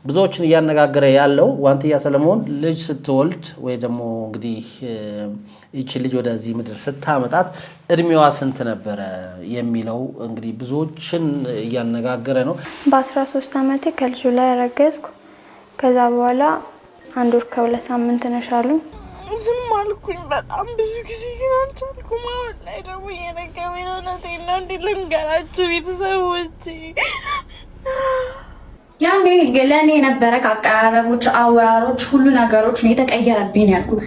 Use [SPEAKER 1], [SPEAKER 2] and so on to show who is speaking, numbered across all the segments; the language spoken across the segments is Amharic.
[SPEAKER 1] ብዙዎችን እያነጋገረ ያለው ዋንትያ ሰለሞን ልጅ ስትወልድ ወይ ደግሞ እንግዲህ እቺ ልጅ ወደዚህ ምድር ስታመጣት እድሜዋ ስንት ነበረ የሚለው እንግዲህ ብዙዎችን እያነጋገረ ነው።
[SPEAKER 2] በ13 ዓመቴ ከልጁ ላይ አረገዝኩ። ከዛ በኋላ 1 ወር ከ2 ሳምንት ነሻሉኝ።
[SPEAKER 3] ዝም አልኩኝ በጣም ብዙ ጊዜ ግን አልቻልኩም። አሁን ላይ ደግሞ የነገመኝ ነው ነቴና እንዴት ልንገራችሁ ቤተሰቦቼ።
[SPEAKER 4] ያኔ ለኔ የነበረ አቀራረቦች፣ አወራሮች፣ ሁሉ ነገሮች ነው የተቀየረብኝ ያልኩት።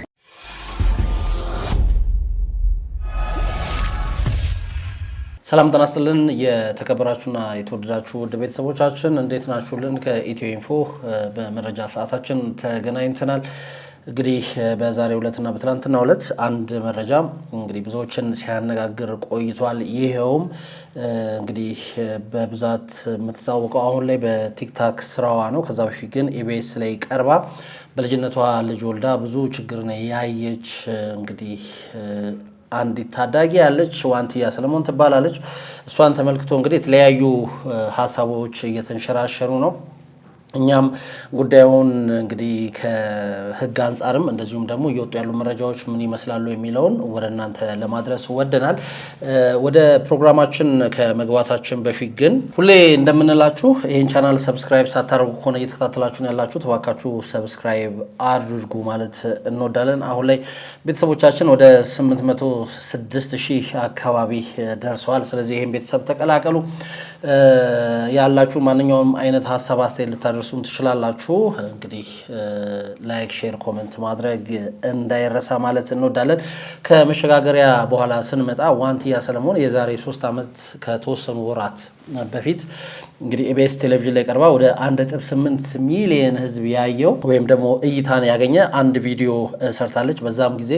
[SPEAKER 1] ሰላም ጤና ይስጥልን የተከበራችሁና የተወደዳችሁ ውድ ቤተሰቦቻችን እንዴት ናችሁልን? ከኢትዮ ኢንፎ በመረጃ ሰዓታችን ተገናኝተናል። እንግዲህ በዛሬው ዕለትና በትናንትናው ዕለት አንድ መረጃ እንግዲህ ብዙዎችን ሲያነጋግር ቆይቷል። ይሄውም እንግዲህ በብዛት የምትታወቀው አሁን ላይ በቲክታክ ስራዋ ነው። ከዛ በፊት ግን ኢቢኤስ ላይ ቀርባ በልጅነቷ ልጅ ወልዳ ብዙ ችግር ነው ያየች እንግዲህ አንዲት ታዳጊ ያለች ዋንትያ ሰለሞን ትባላለች። እሷን ተመልክቶ እንግዲህ የተለያዩ ሀሳቦች እየተንሸራሸሩ ነው። እኛም ጉዳዩን እንግዲህ ከህግ አንጻርም እንደዚሁም ደግሞ እየወጡ ያሉ መረጃዎች ምን ይመስላሉ የሚለውን ወደ እናንተ ለማድረስ ወደናል። ወደ ፕሮግራማችን ከመግባታችን በፊት ግን ሁሌ እንደምንላችሁ ይህን ቻናል ሰብስክራይብ ሳታደርጉ ከሆነ እየተከታተላችሁን ያላችሁ ተባካችሁ ሰብስክራይብ አድርጉ ማለት እንወዳለን። አሁን ላይ ቤተሰቦቻችን ወደ 806,000 አካባቢ ደርሰዋል። ስለዚህ ይህን ቤተሰብ ተቀላቀሉ። ያላችሁ ማንኛውም አይነት ሀሳብ አስተያየት ልታደርሱን ትችላላችሁ። እንግዲህ ላይክ፣ ሼር፣ ኮሜንት ማድረግ እንዳይረሳ ማለት እንወዳለን። ከመሸጋገሪያ በኋላ ስንመጣ ዋንትያ ሰለሞን የዛሬ 3 ዓመት ከተወሰኑ ወራት በፊት እንግዲህ ኢቢኤስ ቴሌቪዥን ላይ ቀርባ ወደ 1.8 ሚሊዮን ህዝብ ያየው ወይም ደግሞ እይታን ያገኘ አንድ ቪዲዮ ሰርታለች። በዛም ጊዜ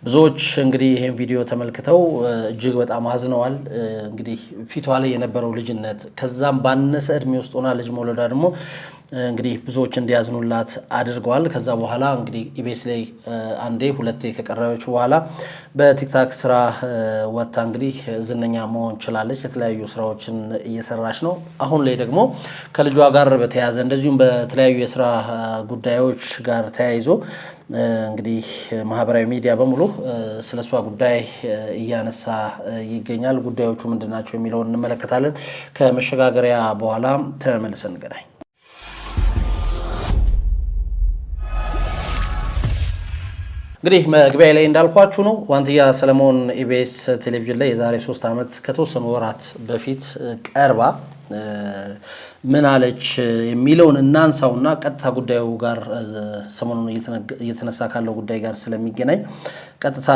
[SPEAKER 1] ብዙዎች እንግዲህ ይሄን ቪዲዮ ተመልክተው እጅግ በጣም አዝነዋል። እንግዲህ ፊቷ ላይ የነበረው ልጅነት ከዛም ባነሰ እድሜ ውስጥ ሆና ልጅ መውለዷ ደግሞ እንግዲህ ብዙዎች እንዲያዝኑላት አድርገዋል። ከዛ በኋላ እንግዲህ ኢቢኤስ ላይ አንዴ ሁለቴ ከቀረበች በኋላ በቲክታክ ስራ ወጣ እንግዲህ ዝነኛ መሆን ችላለች። የተለያዩ ስራዎችን እየሰራች ነው። አሁን ላይ ደግሞ ከልጇ ጋር በተያያዘ እንደዚሁም በተለያዩ የስራ ጉዳዮች ጋር ተያይዞ እንግዲህ ማህበራዊ ሚዲያ በሙሉ ስለሷ ጉዳይ እያነሳ ይገኛል። ጉዳዮቹ ምንድናቸው የሚለውን እንመለከታለን። ከመሸጋገሪያ በኋላ ተመልሰን እንገናኝ። እንግዲህ መግቢያ ላይ እንዳልኳችሁ ነው ዋንትያ ሰለሞን ኢቢኤስ ቴሌቪዥን ላይ የዛሬ 3 ዓመት ከተወሰኑ ወራት በፊት ቀርባ ምን አለች የሚለውን እናንሳውና ቀጥታ ጉዳዩ ጋር ሰሞኑን እየተነሳ ካለው ጉዳይ ጋር ስለሚገናኝ ቀጥታ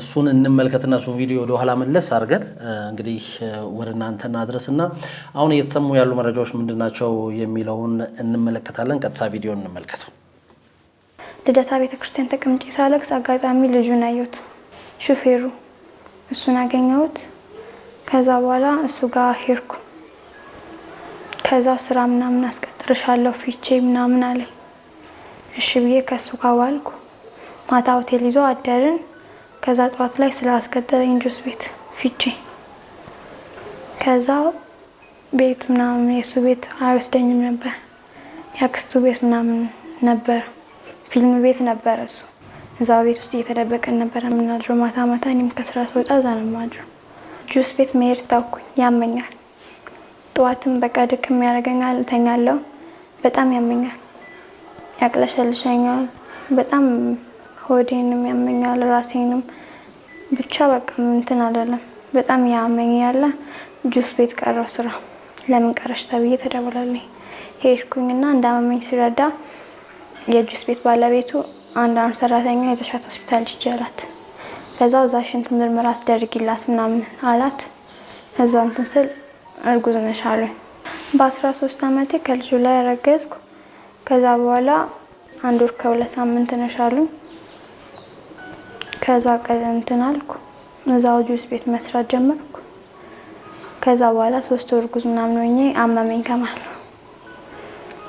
[SPEAKER 1] እሱን እንመልከትና እሱ ቪዲዮ ወደ ኋላ መለስ አድርገን እንግዲህ ወደ እናንተ እናድረስና አሁን እየተሰሙ ያሉ መረጃዎች ምንድናቸው የሚለውን እንመለከታለን። ቀጥታ ቪዲዮ እንመልከተው።
[SPEAKER 2] ልደታ ቤተክርስቲያን ተቀምጬ ሳለቅስ አጋጣሚ ልጁን አየሁት። ሹፌሩ እሱን አገኘሁት። ከዛ በኋላ እሱ ጋር ሄድኩ። ከዛ ስራ ምናምን አስቀጥርሻለሁ ፊቼ ምናምን አለኝ። እሺ ብዬ ከሱ ጋር ዋልኩ። ማታ ሆቴል ይዞ አደርን። ከዛ ጠዋት ላይ ስላስቀጠረኝ ጁስ ቤት ፊቼ ከዛ ቤት ምናምን የሱ ቤት አይወስደኝም ነበር። ያክስቱ ቤት ምናምን ነበር። ፊልም ቤት ነበር እሱ። እዛው ቤት ውስጥ እየተደበቀን ነበር የምናድረው። ማታ ማታ እኔም ከስራ ስወጣ እዛ ነው የማድረው። ጁስ ቤት መሄድ ታውኩኝ። ያመኛል። ጠዋትም በቃ ድክም ያደርገኛል። እተኛለሁ። በጣም ያመኛል፣ ያቅለሸልሸኛል። በጣም ሆዴንም ያመኛል፣ ራሴንም ብቻ በቃ እንትን አይደለም። በጣም ያመኛል። ጁስ ቤት ቀረው ስራ። ለምን ቀረሽ ተብዬ ተደወለልኝ። ሄድኩኝና እንዳመመኝ ሲረዳ የጁስ ቤት ባለቤቱ አንድ ሰራተኛ የዘሻት ሆስፒታል ይጀላት ከዛው እዛ ሽንት ምርመራ አስደርጊላት ምናምን አላት። እዛው እንትን ስል እርጉዝ ነሽ አሉኝ። በ13 ዓመቴ ከልጁ ላይ አረገዝኩ። ከዛ በኋላ 1 ወር ከ2 ሳምንት ነሽ አሉኝ። ከዛ እንትን አልኩ። እዛው ጁስ ቤት መስራት ጀመርኩ። ከዛ በኋላ 3 ወር እርጉዝ ምናምን ሆኜ አመመኝ። ከማል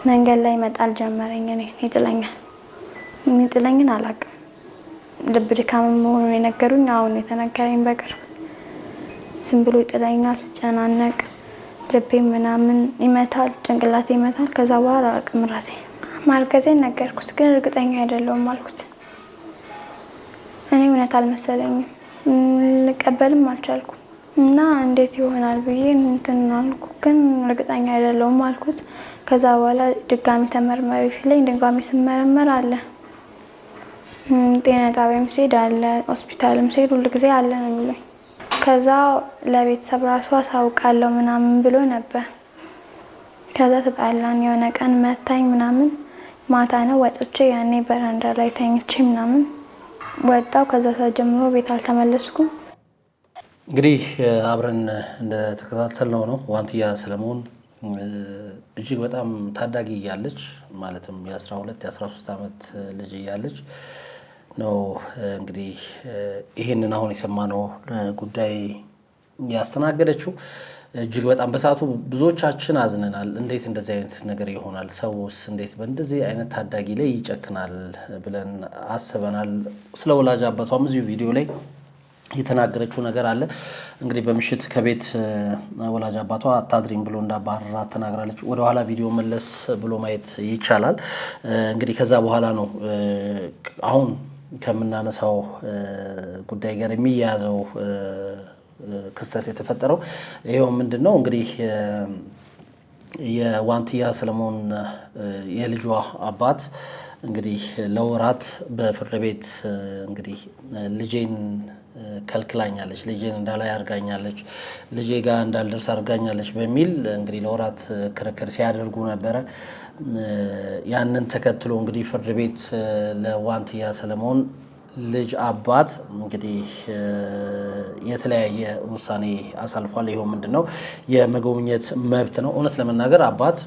[SPEAKER 2] መንገድ ላይ መጣል ጀመረኝ። እኔ ይጥለኛል። የሚጥለኝን አላውቅም። ልብ ድካም መሆኑን የነገሩኝ አሁን የተነገረኝ በቅርብ። ዝም ብሎ ይጥለኛል። ስጨናነቅ ልቤ ምናምን ይመታል፣ ጭንቅላቴ ይመታል። ከዛ በኋላ አቅም ራሴ ማርገዜን ነገርኩት፣ ግን እርግጠኛ አይደለሁም አልኩት። እኔ እውነት አልመሰለኝም፣ ልቀበልም አልቻልኩም እና እንዴት ይሆናል ብዬ እንትን አልኩ፣ ግን እርግጠኛ አይደለሁም አልኩት። ከዛ በኋላ ድጋሚ ተመርመሪ ሲለኝ ድጋሚ ስመረመር አለ። ጤና ጣቢያም ሲሄድ አለ፣ ሆስፒታልም ሲሄድ ሁሉ ጊዜ አለ ነው የሚሉኝ። ከዛ ለቤተሰብ ራሱ አሳውቃለሁ ምናምን ብሎ ነበር። ከዛ ተጣላን። የሆነ ቀን መታኝ ምናምን፣ ማታ ነው ወጥቼ፣ ያኔ በረንዳ ላይ ተኝቼ ምናምን ወጣው። ከዛ ሰዓት ጀምሮ ቤት አልተመለስኩም።
[SPEAKER 1] እንግዲህ አብረን እንደተከታተልነው ነው ዋንትያ ሰለሞን እጅግ በጣም ታዳጊ እያለች ማለትም የ12 የ13 ዓመት ልጅ እያለች ነው እንግዲህ ይሄንን አሁን የሰማነው ጉዳይ ያስተናገደችው። እጅግ በጣም በሰዓቱ ብዙዎቻችን አዝነናል። እንዴት እንደዚህ አይነት ነገር ይሆናል? ሰውስ እንዴት በእንደዚህ አይነት ታዳጊ ላይ ይጨክናል ብለን አስበናል። ስለ ወላጅ አባቷም እዚሁ ቪዲዮ ላይ የተናገረችው ነገር አለ። እንግዲህ በምሽት ከቤት ወላጅ አባቷ አታድሪም ብሎ እንዳባረራት ተናግራለች። ወደ ኋላ ቪዲዮ መለስ ብሎ ማየት ይቻላል። እንግዲህ ከዛ በኋላ ነው አሁን ከምናነሳው ጉዳይ ጋር የሚያያዘው ክስተት የተፈጠረው። ይሄው ምንድነው እንግዲህ የዋንትያ ሰለሞን የልጇ አባት እንግዲህ ለወራት በፍርድ ቤት እንግዲህ ልጄን ከልክላኛለች፣ ልጄን እንዳላይ አርጋኛለች፣ ልጄ ጋር እንዳልደርስ አርጋኛለች በሚል እንግዲህ ለወራት ክርክር ሲያደርጉ ነበረ። ያንን ተከትሎ እንግዲህ ፍርድ ቤት ለዋንትያ ሰለሞን ልጅ አባት እንግዲህ የተለያየ ውሳኔ አሳልፏል። ይሄው ምንድነው የመጎብኘት መብት ነው። እውነት ለመናገር አባት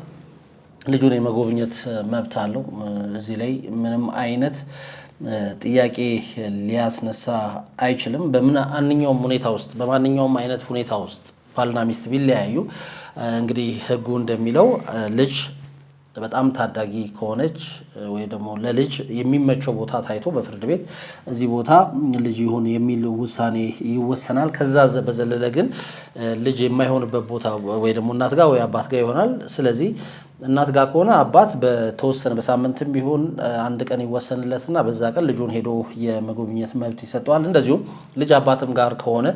[SPEAKER 1] ልጁን የመጎብኘት መብት አለው። እዚህ ላይ ምንም አይነት ጥያቄ ሊያስነሳ አይችልም። በማንኛውም ሁኔታ ውስጥ በማንኛውም አይነት ሁኔታ ውስጥ ባልና ሚስት ቢለያዩ እንግዲህ ሕጉ እንደሚለው ልጅ በጣም ታዳጊ ከሆነች ወይ ደግሞ ለልጅ የሚመቸው ቦታ ታይቶ በፍርድ ቤት እዚህ ቦታ ልጅ ይሁን የሚል ውሳኔ ይወሰናል። ከዛ በዘለለ ግን ልጅ የማይሆንበት ቦታ ወይ ደግሞ እናት ጋር ወይ አባት ጋር ይሆናል። ስለዚህ እናት ጋር ከሆነ አባት በተወሰነ በሳምንትም ቢሆን አንድ ቀን ይወሰንለትና በዛ ቀን ልጁን ሄዶ የመጎብኘት መብት ይሰጠዋል። እንደዚሁም ልጅ አባትም ጋር ከሆነ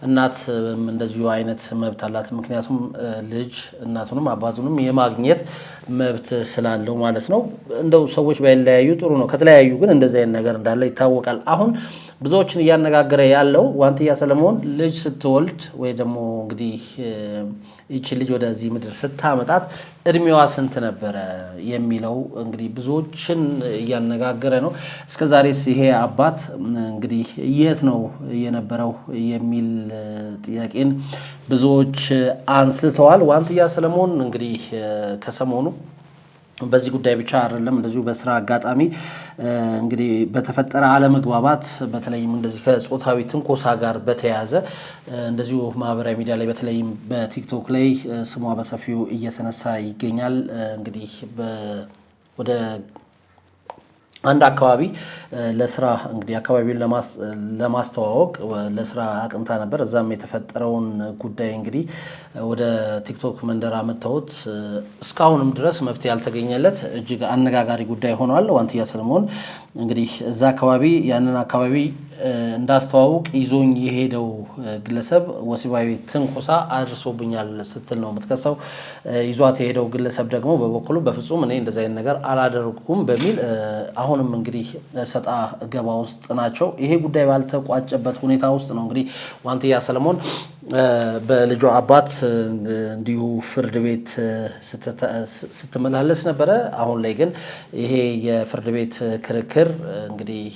[SPEAKER 1] እናት እንደዚሁ አይነት መብት አላት። ምክንያቱም ልጅ እናቱንም አባቱንም የማግኘት መብት ስላለው ማለት ነው። እንደው ሰዎች ባይለያዩ ጥሩ ነው። ከተለያዩ ግን እንደዚህ አይነት ነገር እንዳለ ይታወቃል። አሁን ብዙዎችን እያነጋገረ ያለው ዋንትያ ሰለሞን ልጅ ስትወልድ ወይ ደግሞ እንግዲህ ይቺ ልጅ ወደዚህ ምድር ስታመጣት እድሜዋ ስንት ነበረ የሚለው እንግዲህ ብዙዎችን እያነጋገረ ነው። እስከዛሬስ ይሄ አባት እንግዲህ የት ነው የነበረው የሚል ጥያቄን ብዙዎች አንስተዋል። ዋንትያ ሰለሞን እንግዲህ ከሰሞኑ በዚህ ጉዳይ ብቻ አይደለም፣ እንደዚሁ በስራ አጋጣሚ እንግዲህ በተፈጠረ አለመግባባት በተለይም እንደዚህ ከጾታዊ ትንኮሳ ጋር በተያያዘ እንደዚሁ ማህበራዊ ሚዲያ ላይ በተለይም በቲክቶክ ላይ ስሟ በሰፊው እየተነሳ ይገኛል። እንግዲህ ወደ አንድ አካባቢ ለስራ እንግዲህ አካባቢውን ለማስተዋወቅ ለስራ አቅንታ ነበር። እዛም የተፈጠረውን ጉዳይ እንግዲህ ወደ ቲክቶክ መንደር አመጣሁት። እስካሁንም ድረስ መፍትሄ ያልተገኘለት እጅግ አነጋጋሪ ጉዳይ ሆኗል። ዋንትያ ሰለሞን እንግዲህ እዛ አካባቢ ያንን አካባቢ እንዳስተዋውቅ ይዞኝ የሄደው ግለሰብ ወሲባዊ ትንኮሳ አድርሶብኛል ስትል ነው የምትከሰው። ይዟት የሄደው ግለሰብ ደግሞ በበኩሉ በፍጹም እኔ እንደዚህ አይነት ነገር አላደረኩም በሚል አሁንም እንግዲህ ሰጣ ገባ ውስጥ ናቸው። ይሄ ጉዳይ ባልተቋጨበት ሁኔታ ውስጥ ነው እንግዲህ ዋንትያ ሰለሞን በልጇ አባት እንዲሁ ፍርድ ቤት ስትመላለስ ነበረ። አሁን ላይ ግን ይሄ የፍርድ ቤት ክርክር እንግዲህ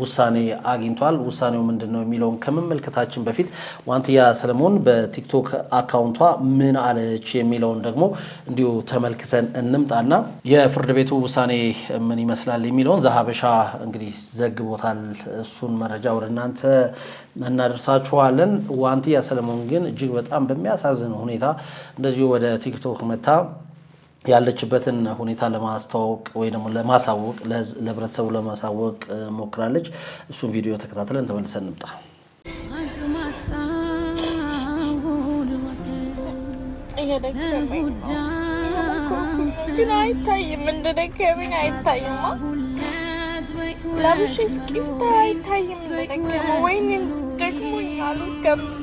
[SPEAKER 1] ውሳኔ አግኝቷል። ውሳኔው ምንድን ነው የሚለውን ከመመልከታችን በፊት ዋንትያ ሰለሞን በቲክቶክ አካውንቷ ምን አለች የሚለውን ደግሞ እንዲሁ ተመልክተን እንምጣና የፍርድ ቤቱ ውሳኔ ምን ይመስላል የሚለውን ዘሀበሻ እንግዲህ ዘግቦታል። እሱን መረጃ ወደ እናንተ እናደርሳችኋለን። ዋንትያ ሰለሞን ግን እጅግ በጣም በሚያሳዝን ሁኔታ እንደዚሁ ወደ ቲክቶክ መታ ያለችበትን ሁኔታ ለማስተዋወቅ ወይ ደግሞ ለማሳወቅ ለህብረተሰቡ ለማሳወቅ ሞክራለች። እሱን ቪዲዮ ተከታትለን ተመልሰን እንምጣ።
[SPEAKER 3] እየደከመኝ ግን አይታይም፣ እንደደከመኝ አይታይማ። ለብሼ እስኪስታ አይታይም እንደደከመ። ወይኔ ደክሞኛል እስከምል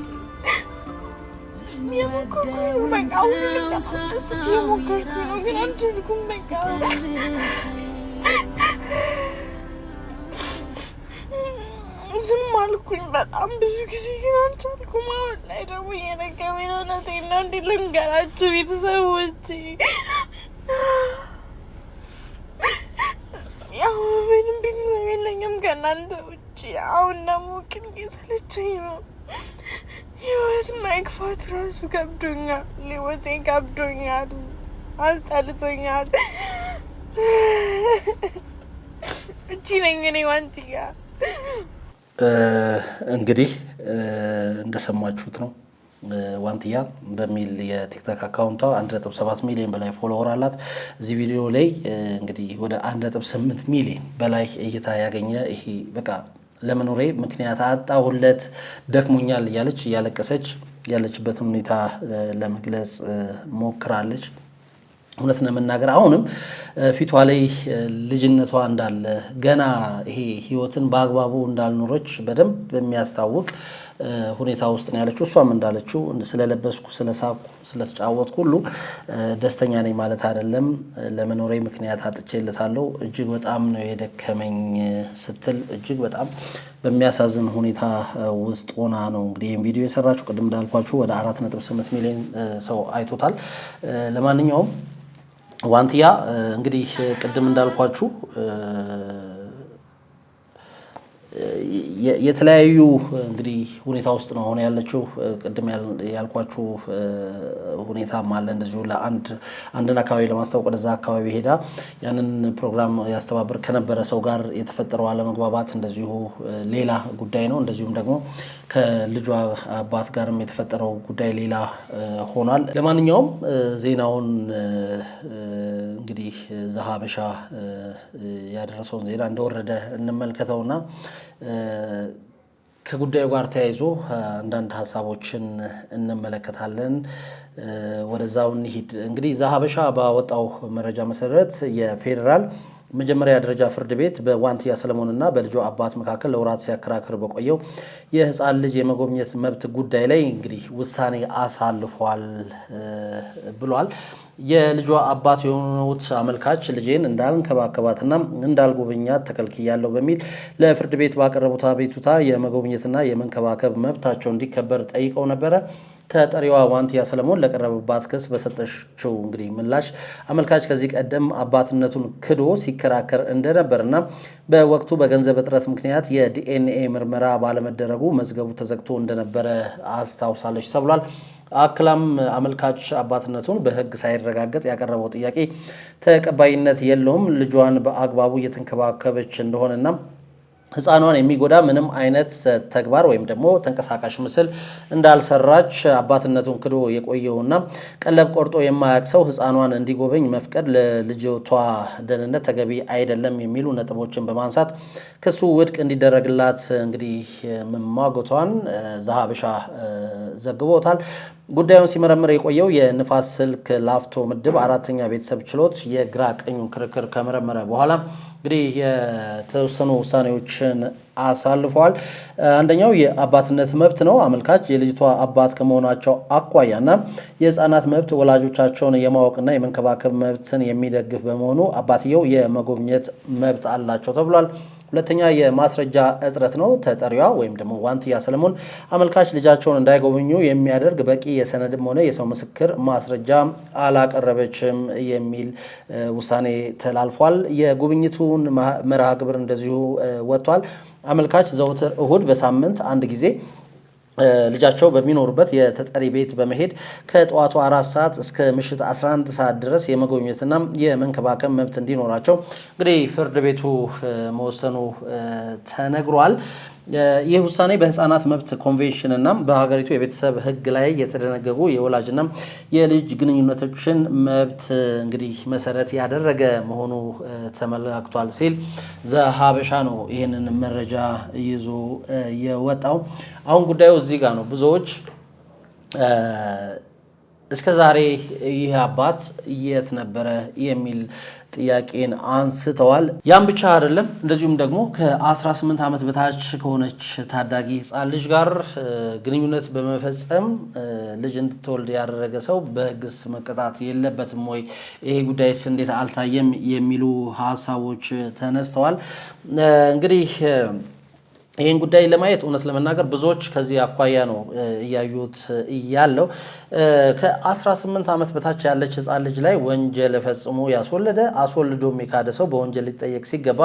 [SPEAKER 3] የሞከርኩኝ ነው። በቃ ሁሉንም ለማስደሰት የሞከርኩኝ ነው፣ ግን አልቻልኩም። በቃ ዝም አልኩኝ በጣም ብዙ ጊዜ፣ ግን አልቻልኩም። አሁን ላይ ደግሞ እየደከመኝ ነው። እውነቴን ነው። እንዴት ልንገራችሁ ቤተሰቦቼ? ያው ምንም ቤተሰብ የለኝም ከእናንተ ውጭ። አሁን ደግሞ ግን እየሰለቸኝ ነው። ህይወት መግፋት ራሱ ከብዶኛል። ህይወቴ ከብዶኛል፣ አስጠልቶኛል። እቺ ነኝ እኔ ዋንትያ።
[SPEAKER 1] እንግዲህ እንደሰማችሁት ነው። ዋንትያ በሚል የቲክቶክ አካውንቷ 1.7 ሚሊዮን በላይ ፎሎወር አላት። እዚህ ቪዲዮ ላይ እንግዲህ ወደ 1.8 ሚሊዮን በላይ እይታ ያገኘ ይሄ በቃ ለመኖሬ ምክንያት አጣሁለት ደክሞኛል እያለች እያለቀሰች ያለችበትን ሁኔታ ለመግለጽ ሞክራለች። እውነት ነው መናገር አሁንም ፊቷ ላይ ልጅነቷ እንዳለ ገና ይሄ ህይወትን በአግባቡ እንዳልኖረች በደንብ በሚያስታውቅ ሁኔታ ውስጥ ነው ያለችው። እሷም እንዳለችው ስለለበስኩ፣ ስለሳቅኩ፣ ስለተጫወትኩ ሁሉ ደስተኛ ነኝ ማለት አይደለም። ለመኖሬ ምክንያት አጥቼለታለሁ። እጅግ በጣም ነው የደከመኝ ስትል እጅግ በጣም በሚያሳዝን ሁኔታ ውስጥ ሆና ነው እንግዲህ ይህን ቪዲዮ የሰራችው። ቅድም እንዳልኳችሁ ወደ 4.8 ሚሊዮን ሰው አይቶታል። ለማንኛውም ዋንትያ እንግዲህ ቅድም እንዳልኳችሁ የተለያዩ እንግዲህ ሁኔታ ውስጥ ነው አሁን ያለችው። ቅድም ያልኳችሁ ሁኔታም አለ። እንደዚሁ አንድን አካባቢ ለማስታወቅ ወደዛ አካባቢ ሄዳ ያንን ፕሮግራም ያስተባብር ከነበረ ሰው ጋር የተፈጠረው አለመግባባት እንደዚሁ ሌላ ጉዳይ ነው። እንደዚሁም ደግሞ ከልጇ አባት ጋርም የተፈጠረው ጉዳይ ሌላ ሆኗል። ለማንኛውም ዜናውን እንግዲህ ዘሀበሻ ያደረሰውን ዜና እንደወረደ እንመልከተውና ከጉዳዩ ጋር ተያይዞ አንዳንድ ሀሳቦችን እንመለከታለን። ወደዛው እንሂድ። እንግዲህ ዘሀበሻ ባወጣው መረጃ መሰረት የፌዴራል መጀመሪያ ደረጃ ፍርድ ቤት በዋንትያ ሰለሞንና በልጇ አባት መካከል ለወራት ሲያከራክር በቆየው የህፃን ልጅ የመጎብኘት መብት ጉዳይ ላይ እንግዲህ ውሳኔ አሳልፏል ብሏል። የልጇ አባት የሆኑት አመልካች ልጄን እንዳልንከባከባትና እንዳልጎበኛት ተከልክያለሁ በሚል ለፍርድ ቤት ባቀረቡት አቤቱታ የመጎብኘትና የመንከባከብ መብታቸው እንዲከበር ጠይቀው ነበረ። ተጠሪዋ ዋንትያ ሰለሞን ለቀረበባት ክስ በሰጠችው እንግዲህ ምላሽ አመልካች ከዚህ ቀደም አባትነቱን ክዶ ሲከራከር እንደነበርና በወቅቱ በገንዘብ እጥረት ምክንያት የዲኤንኤ ምርመራ ባለመደረጉ መዝገቡ ተዘግቶ እንደነበረ አስታውሳለች ተብሏል። አክላም አመልካች አባትነቱን በሕግ ሳይረጋገጥ ያቀረበው ጥያቄ ተቀባይነት የለውም፣ ልጇን በአግባቡ እየተንከባከበች እንደሆነና ህፃኗን የሚጎዳ ምንም አይነት ተግባር ወይም ደግሞ ተንቀሳቃሽ ምስል እንዳልሰራች አባትነቱን ክዶ የቆየውና ቀለብ ቆርጦ የማያውቅ ሰው ህፃኗን እንዲጎበኝ መፍቀድ ለልጅቷ ደህንነት ተገቢ አይደለም የሚሉ ነጥቦችን በማንሳት ክሱ ውድቅ እንዲደረግላት እንግዲህ መሟገቷን ዘሀበሻ ዘግቦታል። ጉዳዩን ሲመረምር የቆየው የንፋስ ስልክ ላፍቶ ምድብ አራተኛ ቤተሰብ ችሎት የግራ ቀኙን ክርክር ከመረመረ በኋላ እንግዲህ የተወሰኑ ውሳኔዎችን አሳልፈዋል። አንደኛው የአባትነት መብት ነው። አመልካች የልጅቷ አባት ከመሆናቸው አኳያና የህፃናት መብት ወላጆቻቸውን የማወቅና የመንከባከብ መብትን የሚደግፍ በመሆኑ አባትየው የመጎብኘት መብት አላቸው ተብሏል። ሁለተኛ የማስረጃ እጥረት ነው። ተጠሪዋ ወይም ደግሞ ዋንትያ ሰለሞን አመልካች ልጃቸውን እንዳይጎበኙ የሚያደርግ በቂ የሰነድም ሆነ የሰው ምስክር ማስረጃ አላቀረበችም የሚል ውሳኔ ተላልፏል። የጉብኝቱን መርሃ ግብር እንደዚሁ ወጥቷል። አመልካች ዘውትር እሁድ በሳምንት አንድ ጊዜ ልጃቸው በሚኖሩበት የተጠሪ ቤት በመሄድ ከጠዋቱ 4 ሰዓት እስከ ምሽት 11 ሰዓት ድረስ የመጎብኘትና የመንከባከብ መብት እንዲኖራቸው እንግዲህ ፍርድ ቤቱ መወሰኑ ተነግሯል። ይህ ውሳኔ በህፃናት መብት ኮንቬንሽን እና በሀገሪቱ የቤተሰብ ሕግ ላይ የተደነገጉ የወላጅና የልጅ ግንኙነቶችን መብት እንግዲህ መሰረት ያደረገ መሆኑ ተመላክቷል ሲል ዘሀበሻ ነው ይህንን መረጃ ይዞ የወጣው። አሁን ጉዳዩ እዚህ ጋር ነው። ብዙዎች እስከዛሬ ይህ አባት የት ነበረ የሚል ጥያቄን አንስተዋል። ያም ብቻ አይደለም፣ እንደዚሁም ደግሞ ከ18 ዓመት በታች ከሆነች ታዳጊ ህፃን ልጅ ጋር ግንኙነት በመፈጸም ልጅ እንድትወልድ ያደረገ ሰው በህግስ መቀጣት የለበትም ወይ? ይሄ ጉዳይስ እንዴት አልታየም? የሚሉ ሀሳቦች ተነስተዋል። እንግዲህ ይህን ጉዳይ ለማየት እውነት ለመናገር ብዙዎች ከዚህ አኳያ ነው እያዩት ያለው። ከ18 ዓመት በታች ያለች ህፃን ልጅ ላይ ወንጀል ፈጽሞ ያስወለደ አስወልዶም የካደ ሰው በወንጀል ሊጠየቅ ሲገባ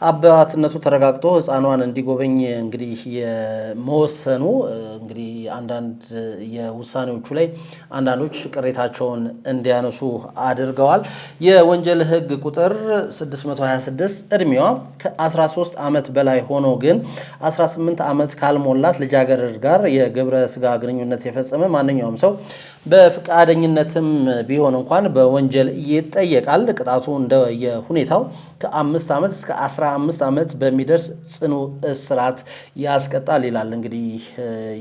[SPEAKER 1] አባትነቱ ተረጋግጦ ህፃኗን እንዲጎበኝ እንግዲህ የመወሰኑ እንግዲህ አንዳንድ የውሳኔዎቹ ላይ አንዳንዶች ቅሬታቸውን እንዲያነሱ አድርገዋል። የወንጀል ህግ ቁጥር 626 እድሜዋ ከ13 ዓመት በላይ ሆኖ ግን 18 ዓመት ካልሞላት ልጃገረድ ጋር የግብረ ስጋ ግንኙነት የፈጸመ ማንኛውም ሰው በፍቃደኝነትም ቢሆን እንኳን በወንጀል ይጠየቃል። ቅጣቱ እንደየሁኔታው ከ5 ዓመት እስከ 15 ዓመት በሚደርስ ጽኑ እስራት ያስቀጣል ይላል እንግዲህ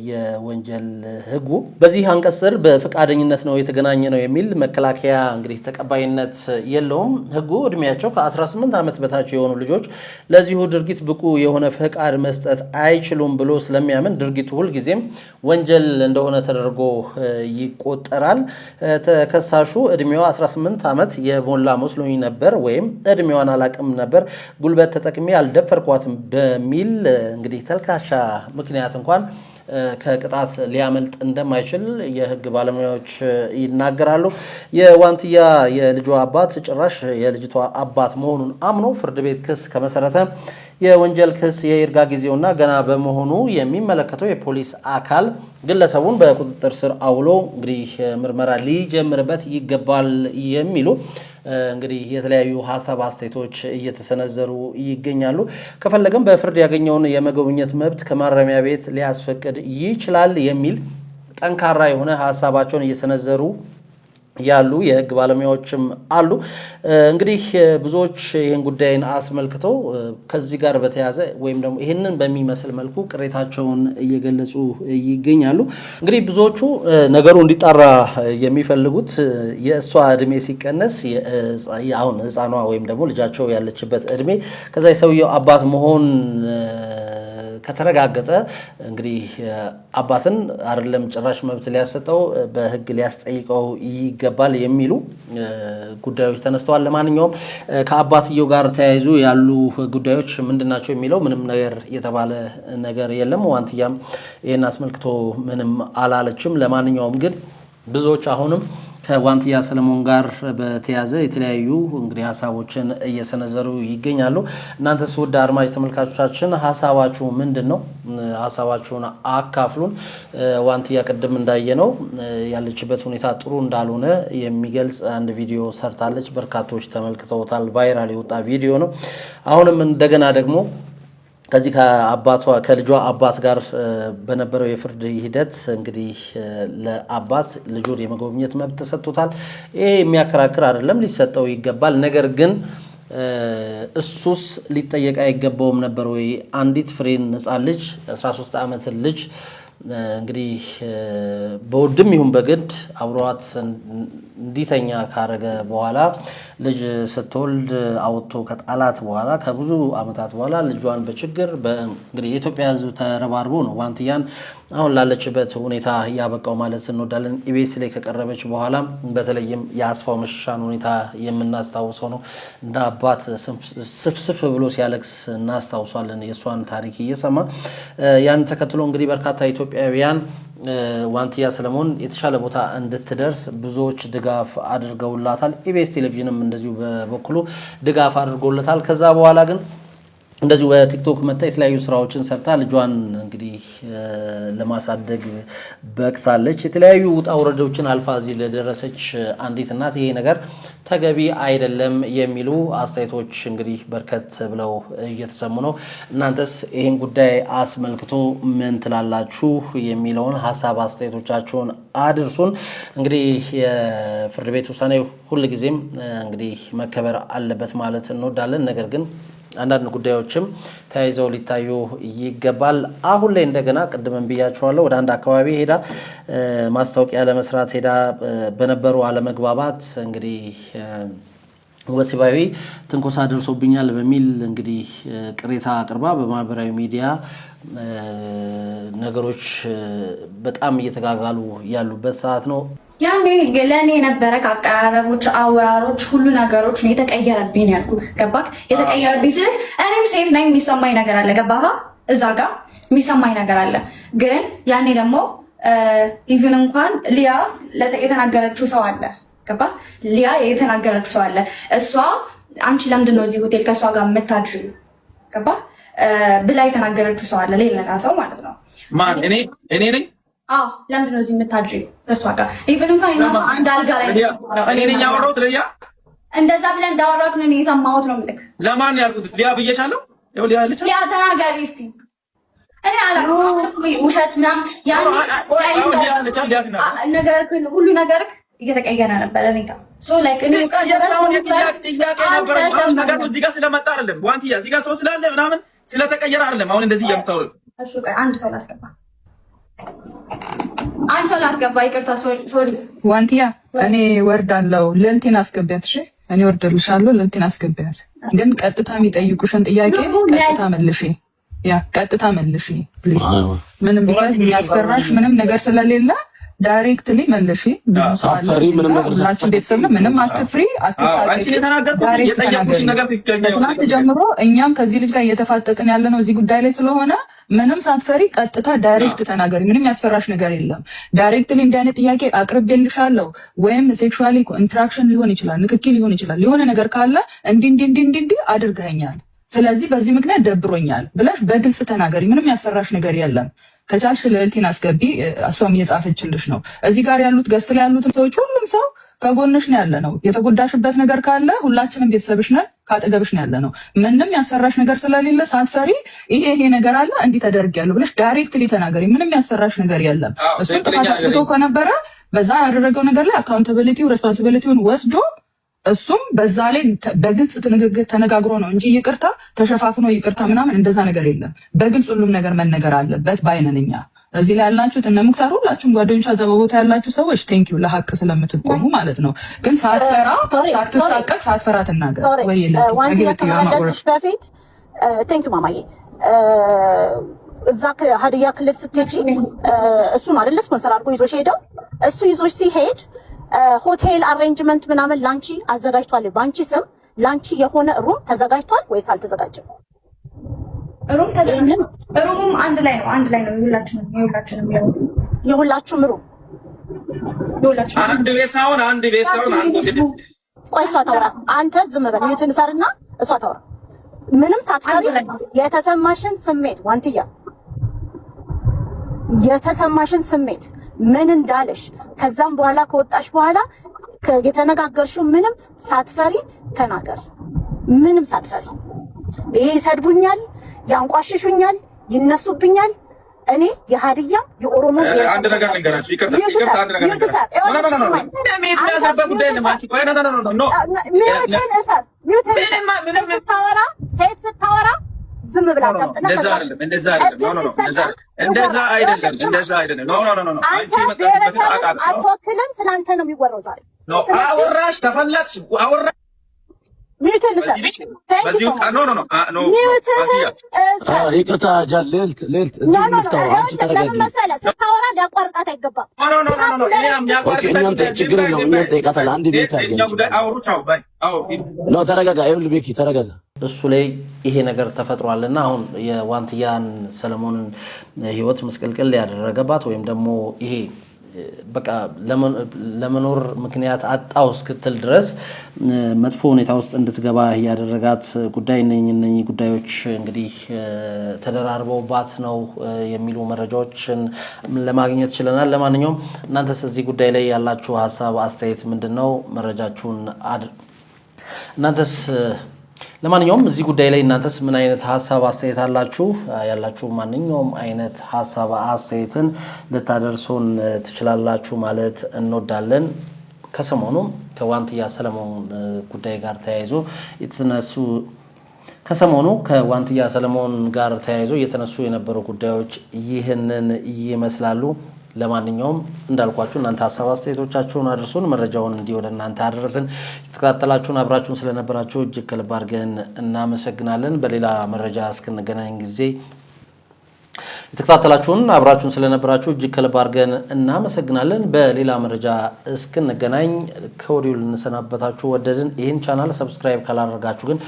[SPEAKER 1] የወንጀል ህጉ። በዚህ አንቀጽ ስር በፍቃደኝነት ነው የተገናኘ ነው የሚል መከላከያ እንግዲህ ተቀባይነት የለውም። ህጉ እድሜያቸው ከ18 ዓመት በታች የሆኑ ልጆች ለዚሁ ድርጊት ብቁ የሆነ ፈቃድ መስጠት አይችሉም ብሎ ስለሚያምን ድርጊቱ ሁልጊዜም ወንጀል እንደሆነ ተደርጎ ይቆጠራል። ተከሳሹ እድሜዋ 18 ዓመት የሞላ መስሎኝ ነበር ወይም እድሜዋን አላቅም ነበር፣ ጉልበት ተጠቅሜ አልደፈርኳትም በሚል እንግዲህ ተልካሻ ምክንያት እንኳን ከቅጣት ሊያመልጥ እንደማይችል የህግ ባለሙያዎች ይናገራሉ። የዋንትያ የልጇ አባት ጭራሽ የልጅቷ አባት መሆኑን አምኖ ፍርድ ቤት ክስ ከመሰረተ የወንጀል ክስ የይርጋ ጊዜውና ገና በመሆኑ የሚመለከተው የፖሊስ አካል ግለሰቡን በቁጥጥር ስር አውሎ እንግዲህ ምርመራ ሊጀምርበት ይገባል የሚሉ እንግዲህ የተለያዩ ሀሳብ አስተያየቶች እየተሰነዘሩ ይገኛሉ። ከፈለገም በፍርድ ያገኘውን የመጎብኘት መብት ከማረሚያ ቤት ሊያስፈቅድ ይችላል የሚል ጠንካራ የሆነ ሀሳባቸውን እየሰነዘሩ ያሉ የህግ ባለሙያዎችም አሉ። እንግዲህ ብዙዎች ይህን ጉዳይን አስመልክተው ከዚህ ጋር በተያያዘ ወይም ደግሞ ይህንን በሚመስል መልኩ ቅሬታቸውን እየገለጹ ይገኛሉ። እንግዲህ ብዙዎቹ ነገሩ እንዲጣራ የሚፈልጉት የእሷ እድሜ ሲቀነስ አሁን ህፃኗ ወይም ደግሞ ልጃቸው ያለችበት እድሜ ከዛ የሰውየው አባት መሆን ከተረጋገጠ እንግዲህ አባትን አይደለም ጭራሽ መብት ሊያሰጠው በህግ ሊያስጠይቀው ይገባል የሚሉ ጉዳዮች ተነስተዋል። ለማንኛውም ከአባትየው ጋር ተያይዞ ያሉ ጉዳዮች ምንድናቸው የሚለው ምንም ነገር የተባለ ነገር የለም። ዋንትያም ይህን አስመልክቶ ምንም አላለችም። ለማንኛውም ግን ብዙዎች አሁንም ከዋንትያ ሰለሞን ጋር በተያያዘ የተለያዩ እንግዲህ ሀሳቦችን እየሰነዘሩ ይገኛሉ። እናንተስ ውድ አድማጭ ተመልካቾቻችን ሀሳባችሁ ምንድን ነው? ሀሳባችሁን አካፍሉን። ዋንትያ ቅድም እንዳየነው ያለችበት ሁኔታ ጥሩ እንዳልሆነ የሚገልጽ አንድ ቪዲዮ ሰርታለች። በርካቶች ተመልክተውታል። ቫይራል የወጣ ቪዲዮ ነው። አሁንም እንደገና ደግሞ ከዚህ ከልጇ አባት ጋር በነበረው የፍርድ ሂደት እንግዲህ ለአባት ልጁን የመጎብኘት መብት ተሰጥቶታል። ይሄ የሚያከራክር አይደለም፣ ሊሰጠው ይገባል። ነገር ግን እሱስ ሊጠየቅ አይገባውም ነበር ወይ? አንዲት ፍሬን ሕፃን ልጅ 13 ዓመት ልጅ እንግዲህ በውድም ይሁን በግድ አብሯት እንዲተኛ ካረገ በኋላ ልጅ ስትወልድ አውጥቶ ከጣላት በኋላ ከብዙ ዓመታት በኋላ ልጇን በችግር እንግዲህ የኢትዮጵያ ሕዝብ ተረባርቦ ነው ዋንትያን አሁን ላለችበት ሁኔታ ያበቃው ማለት እንወዳለን። ኢቢኤስ ላይ ከቀረበች በኋላ በተለይም የአስፋው መሸሻን ሁኔታ የምናስታውሰው ነው። እንደ አባት ስፍስፍ ብሎ ሲያለቅስ እናስታውሷለን፣ የእሷን ታሪክ እየሰማ ያን ተከትሎ እንግዲህ በርካታ ኢትዮጵያውያን ዋንትያ ሰለሞን የተሻለ ቦታ እንድትደርስ ብዙዎች ድጋፍ አድርገውላታል። ኢቢኤስ ቴሌቪዥንም እንደዚሁ በበኩሉ ድጋፍ አድርጎለታል። ከዛ በኋላ ግን እንደዚሁ በቲክቶክ መጣ የተለያዩ ስራዎችን ሰርታ ልጇን እንግዲህ ለማሳደግ በቅታለች። የተለያዩ ውጣ ውረዶችን አልፋ እዚህ ለደረሰች አንዲት እናት ይሄ ነገር ተገቢ አይደለም የሚሉ አስተያየቶች እንግዲህ በርከት ብለው እየተሰሙ ነው። እናንተስ ይህን ጉዳይ አስመልክቶ ምን ትላላችሁ የሚለውን ሀሳብ አስተያየቶቻችሁን አድርሱን። እንግዲህ የፍርድ ቤት ውሳኔ ሁልጊዜም እንግዲህ መከበር አለበት ማለት እንወዳለን። ነገር ግን አንዳንድ ጉዳዮችም ተያይዘው ሊታዩ ይገባል። አሁን ላይ እንደገና ቅድም ብያቸዋለሁ ወደ አንድ አካባቢ ሄዳ ማስታወቂያ ለመስራት ሄዳ በነበሩ አለመግባባት እንግዲህ ወሲባዊ ትንኮሳ ደርሶብኛል በሚል እንግዲህ ቅሬታ አቅርባ በማህበራዊ ሚዲያ ነገሮች በጣም እየተጋጋሉ ያሉበት ሰዓት ነው።
[SPEAKER 4] ያኔ ለእኔ የነበረ አቀራረቦች፣ አወራሮች፣ ሁሉ ነገሮች ነው የተቀየረብኝ ያልኩህ። ገባክ? የተቀየረብኝ ስልህ እኔም ሴት ነኝ፣ የሚሰማኝ ነገር አለ። ገባህ? እዛ ጋር የሚሰማኝ ነገር አለ። ግን ያኔ ደግሞ ኢቭን እንኳን ሊያ የተናገረችው ሰው አለ። ገባ? ሊያ የተናገረችው ሰው አለ። እሷ አንቺ ለምንድን ነው እዚህ ሆቴል ከእሷ ጋር የምታድሪው? ገባ? ብላ የተናገረችው ሰው አለ። ሌላ ሰው ማለት ነው።
[SPEAKER 5] ማን? እኔ ነኝ።
[SPEAKER 4] አዎ፣ ለምንድን ነው እዚህ የምታድሪው ከእሷ ጋር? ኢቭን እንኳን አንድ አልጋ ላይ
[SPEAKER 5] እኔ ነኝ ያወራሁት። ለያ
[SPEAKER 4] እንደዛ ብለህ እንዳወራሁት ነው የሰማሁት ነው የምልህ።
[SPEAKER 5] ለማን ያልኩት? ሊያ ብዬሻለሁ። ሊያ አለች።
[SPEAKER 4] ሊያ ተናገሪ እስኪ። እኔ አላውቅም ውሸት ምናምን ነገር ግን ሁሉ ነገር እየተቀየረ ነበር። እኔ ጋር
[SPEAKER 5] ጥያቄ ነበር። ነገር እዚህ ጋር ስለመጣ አይደለም ዋንቲያ፣ እዚህ ጋር ሰው ስላለ ምናምን ስለተቀየረ አይደለም። አሁን እንደዚህ የምታወሪው
[SPEAKER 4] እሺ፣ አንድ ሰው ላስገባ። ይቅርታ ሶሪ
[SPEAKER 6] ዋንቲያ፣ እኔ ወርዳለሁ። ልዕልቴን አስገቢያት። እሺ፣ እኔ ወርድልሻለሁ። ልዕልቴን አስገቢያት። ግን ቀጥታ የሚጠይቁሽን ጥያቄ ቀጥታ መልሺ። ቀጥታ መልሺ ፕሊዝ። ምንም ቢባል የሚያስፈራሽ ምንም ነገር ስለሌለ ዳይሬክትሊ መልሺ። ብዙ ሰው አለ ሁላችን ቤተሰብ ነው። ምንም አትፍሪ፣ አትሳቀቂ። ከትናንት ጀምሮ እኛም ከዚህ ልጅ ጋር እየተፋጠጥን ያለ ነው እዚህ ጉዳይ ላይ ስለሆነ ምንም ሳትፈሪ ቀጥታ ዳይሬክት ተናገሪ። ምንም ያስፈራሽ ነገር የለም። ዳይሬክትሊ እንዲህ አይነት ጥያቄ አቅርቤልሻለሁ ወይም ሴክሹዋሊ ኢንተራክሽን ሊሆን ይችላል፣ ንክኪ ሊሆን ይችላል። የሆነ ነገር ካለ እንዲህ አድርገኛል፣ ስለዚህ በዚህ ምክንያት ደብሮኛል ብለሽ በግልጽ ተናገሪ። ምንም ያስፈራሽ ነገር የለም። ከቻልሽ ልዕልቴን አስገቢ። እሷም እየጻፈችልሽ ነው። እዚህ ጋር ያሉት ገስት ላይ ያሉትም ሰዎች ሁሉም ሰው ከጎንሽ ነው ያለ ነው። የተጎዳሽበት ነገር ካለ ሁላችንም ቤተሰብሽ ነን፣ ካጠገብሽ ነው ያለ ነው። ምንም ያስፈራሽ ነገር ስለሌለ ሳትፈሪ ይሄ ነገር አለ እንዲህ ተደርጊያለሁ ብለሽ ዳይሬክትሊ ተናገሪ። ምንም ያስፈራሽ ነገር የለም። እሱን ጥፋት አጥፍቶ ከነበረ በዛ ያደረገው ነገር ላይ አካውንታቢሊቲው ሬስፖንሲቢሊቲውን ወስዶ እሱም በዛ ላይ በግልጽ ተነጋግሮ ነው እንጂ ይቅርታ ተሸፋፍኖ ይቅርታ ምናምን እንደዛ ነገር የለም። በግልጽ ሁሉም ነገር መነገር አለበት ባይነንኛ። እዚህ ላይ ያላችሁት እነ ሙክታር ሁላችሁም ጓደኞች አዘበቦታ ያላችሁ ሰዎች ቴንኪዩ ለሀቅ ስለምትቆሙ ማለት ነው። ግን ሳትፈራ ሳትሳቀቅ ሳትፈራ ትናገር። ወይ
[SPEAKER 7] በፊት ቴንኪዩ ማማዬ እዛ ሀዲያ ክልል ስትሄጂ እሱ ነው አይደል ስፖንሰር አድርጎ ይዞሽ ሄደው እሱ ይዞሽ ሲሄድ ሆቴል አሬንጅመንት ምናምን ላንቺ አዘጋጅቷል። ባንቺ ስም ላንቺ የሆነ ሩም ተዘጋጅቷል ወይስ አልተዘጋጀም?
[SPEAKER 4] ሩሙም አንድ ላይ ነው የሁላችሁም ሩም
[SPEAKER 5] አንድ ቤት ሳይሆን ቆይ
[SPEAKER 7] እሷ ታውራ፣ አንተ ዝም በል። ሚዩትን ሰርና እሷ ታውራ። ምንም ሳትፈሪ የተሰማሽን ስሜት ዋንትያ የተሰማሽን ስሜት ምን እንዳለሽ ከዛም በኋላ ከወጣሽ በኋላ የተነጋገርሽው ምንም ሳትፈሪ ተናገሪ። ምንም ሳትፈሪ ይሄ ይሰድቡኛል፣ ያንቋሽሹኛል፣ ይነሱብኛል። እኔ የሀዲያ የኦሮሞ
[SPEAKER 5] አንድ ነገር ልንገራችሁ። ይቅርታ አንድ ነገር
[SPEAKER 7] ሴት ስታወራ ዝም ብላ
[SPEAKER 5] እንደዛ አይደለም።
[SPEAKER 7] አንተ ብሔረሰብን አትወክልም። ስላንተ ነው የሚወራው ዛሬ።
[SPEAKER 5] አወራሽ ተፈለጥሽ አወራሽ
[SPEAKER 7] ይቅርታ ለምን መሰለህ ስታወራ ሊያቋርጣት አይገባም።
[SPEAKER 8] ተረጋጋ። ይኸውልህ ቤኪ ተረጋጋ።
[SPEAKER 1] እሱ ላይ ይሄ ነገር ተፈጥሯልና አሁን የዋንትያን ሰለሞንን ህይወት ምስቅልቅል ያደረገባት ወይም ደግሞ ይሄ በቃ ለመኖር ምክንያት አጣው እስክትል ድረስ መጥፎ ሁኔታ ውስጥ እንድትገባ ያደረጋት ጉዳይ እነኚህ ጉዳዮች እንግዲህ ተደራርበውባት ነው የሚሉ መረጃዎችን ለማግኘት ችለናል። ለማንኛውም እናንተስ እዚህ ጉዳይ ላይ ያላችሁ ሀሳብ አስተያየት ምንድነው? መረጃችሁን እናንተስ ለማንኛውም እዚህ ጉዳይ ላይ እናንተስ ምን አይነት ሀሳብ አስተያየት አላችሁ? ያላችሁ ማንኛውም አይነት ሀሳብ አስተያየትን ልታደርሱን ትችላላችሁ ማለት እንወዳለን። ከሰሞኑ ከዋንትያ ሰለሞን ጉዳይ ጋር ተያይዞ የተነሱ ከሰሞኑ ከዋንትያ ሰለሞን ጋር ተያይዞ እየተነሱ የነበሩ ጉዳዮች ይህንን ይመስላሉ። ለማንኛውም እንዳልኳችሁ እናንተ ሀሳብ አስተያየቶቻችሁን አድርሱን። መረጃውን እንዲህ ወደ እናንተ አደረስን። የተከታተላችሁን አብራችሁን ስለነበራችሁ እጅግ ከልብ አድርገን እናመሰግናለን። በሌላ መረጃ እስክንገናኝ ጊዜ የተከታተላችሁን አብራችሁን ስለነበራችሁ እጅግ ከልብ አድርገን እናመሰግናለን። በሌላ መረጃ እስክንገናኝ ከወዲሁ ልንሰናበታችሁ ወደድን። ይህን ቻናል ሰብስክራይብ ካላደረጋችሁ ግን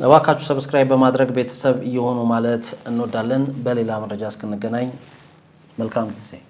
[SPEAKER 1] እባካችሁ ሰብስክራይብ በማድረግ ቤተሰብ እየሆኑ ማለት እንወዳለን። በሌላ መረጃ እስክንገናኝ መልካም ጊዜ